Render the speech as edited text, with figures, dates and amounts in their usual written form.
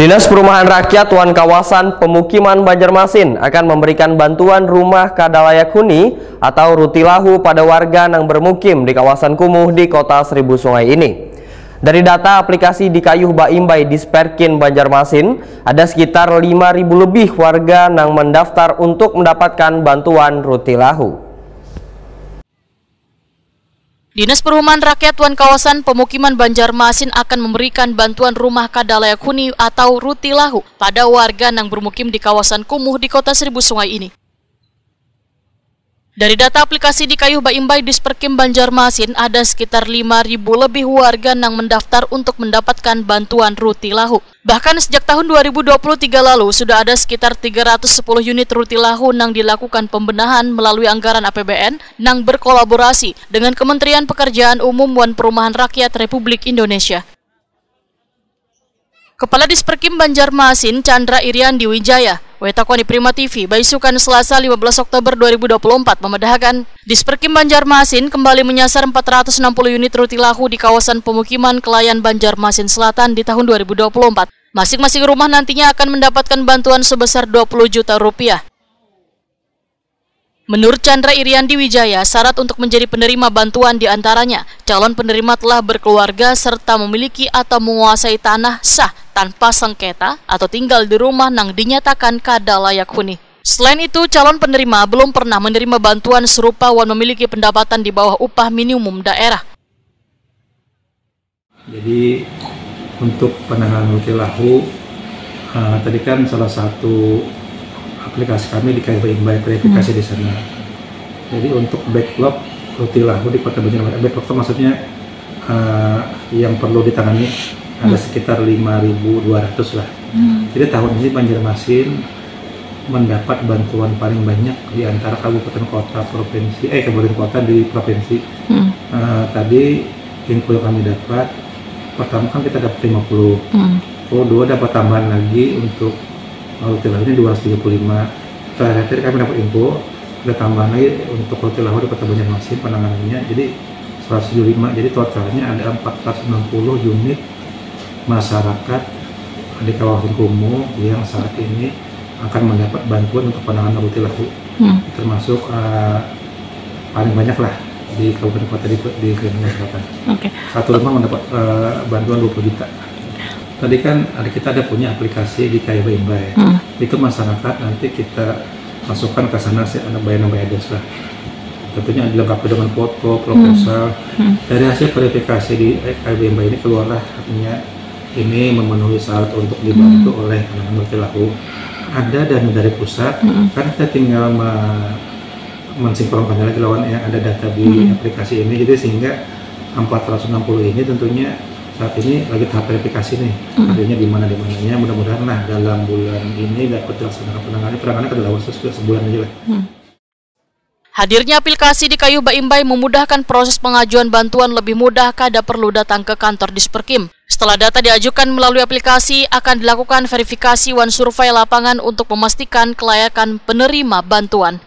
Dinas Perumahan Rakyat Wan Kawasan Pemukiman Banjarmasin akan memberikan bantuan rumah kadalayak huni atau rutilahu pada warga yang bermukim di kawasan kumuh di Kota Seribu Sungai ini. Dari data aplikasi di Kayuh Baimbai di Sperkin Banjarmasin, ada sekitar 5.000 lebih warga yang mendaftar untuk mendapatkan bantuan rutilahu. Dinas Perumahan Rakyat Wan Kawasan Pemukiman Banjarmasin akan memberikan bantuan rumah kadalayak huni atau rutilahu pada warga yang bermukim di kawasan kumuh di Kota Seribu Sungai ini. Dari data aplikasi di Kayuh Baimbai di Sperkim Banjarmasin, ada sekitar 5.000 lebih warga yang mendaftar untuk mendapatkan bantuan rutilahu. Bahkan sejak tahun 2023 lalu, sudah ada sekitar 310 unit rutilahu yang dilakukan pembenahan melalui anggaran APBN yang berkolaborasi dengan Kementerian Pekerjaan Umum Wan Perumahan Rakyat Republik Indonesia. Kepala Disperkim Banjarmasin, Chandra Iriandi Wijaya, Wetakoni Prima TV, Baisukan Selasa 15 Oktober 2024 memedahkan Disperkim Banjarmasin kembali menyasar 460 unit rutilahu di kawasan pemukiman Kelayan Banjarmasin Selatan di tahun 2024. Masing-masing rumah nantinya akan mendapatkan bantuan sebesar 20 juta rupiah. Menurut Chandra Iriandi Wijaya, syarat untuk menjadi penerima bantuan diantaranya calon penerima telah berkeluarga serta memiliki atau menguasai tanah sah tanpa sengketa atau tinggal di rumah yang dinyatakan kadalayak huni. Selain itu, calon penerima belum pernah menerima bantuan serupa wan memiliki pendapatan di bawah upah minimum daerah. Jadi untuk penanganan rutilahu, tadi kan salah satu aplikasi kami di Kayuh Baimbai verifikasi di sana. Jadi untuk backlog rutilahu di Kota Banjarmasin, backlog itu maksudnya yang perlu ditangani ada sekitar 5.200 lah. Jadi tahun ini Banjarmasin mendapat bantuan paling banyak di antara kabupaten kota provinsi, kabupaten kota di provinsi. Tadi info yang kami dapat, pertama kan kita dapat 50, kedua dapat tambahan lagi untuk rutilahu ini 235. Terakhir kami dapat info ada tambahan lagi untuk rutilahu di Kota Banjarmasin penanganannya jadi 175. Jadi totalnya ada 460 unit masyarakat di kawasan kumuh yang saat ini akan mendapat bantuan untuk penanganan rutilahu. Termasuk paling banyak lah di kabupaten kota di Kalimantan Selatan. Satu rumah mendapat bantuan 20 juta. Tadi kan kita ada punya aplikasi di Kayuh Baimbai. Itu masyarakat nanti kita masukkan ke sana ada bayaran lah. Tentunya dilengkapi dengan foto, proposal. Dari hasil verifikasi di Kayuh Baimbai ini keluarlah artinya ini memenuhi syarat untuk dibantu oleh penanganan rutilahu. Ada dana dari pusat, kan kita tinggal mensinkronkan lagi lawan yang ada data di aplikasi ini. Jadi sehingga 460 ini tentunya saat ini lagi tahap verifikasi nih, artinya di mana-mananya. Mudah-mudahan lah dalam bulan ini dapat dilaksanakan penanganan ke dalam waktu sebulan aja lah. Hadirnya aplikasi di Kayuh Baimbai memudahkan proses pengajuan bantuan lebih mudah kada perlu datang ke kantor Disperkim. Setelah data diajukan melalui aplikasi, akan dilakukan verifikasi wan survei lapangan untuk memastikan kelayakan penerima bantuan.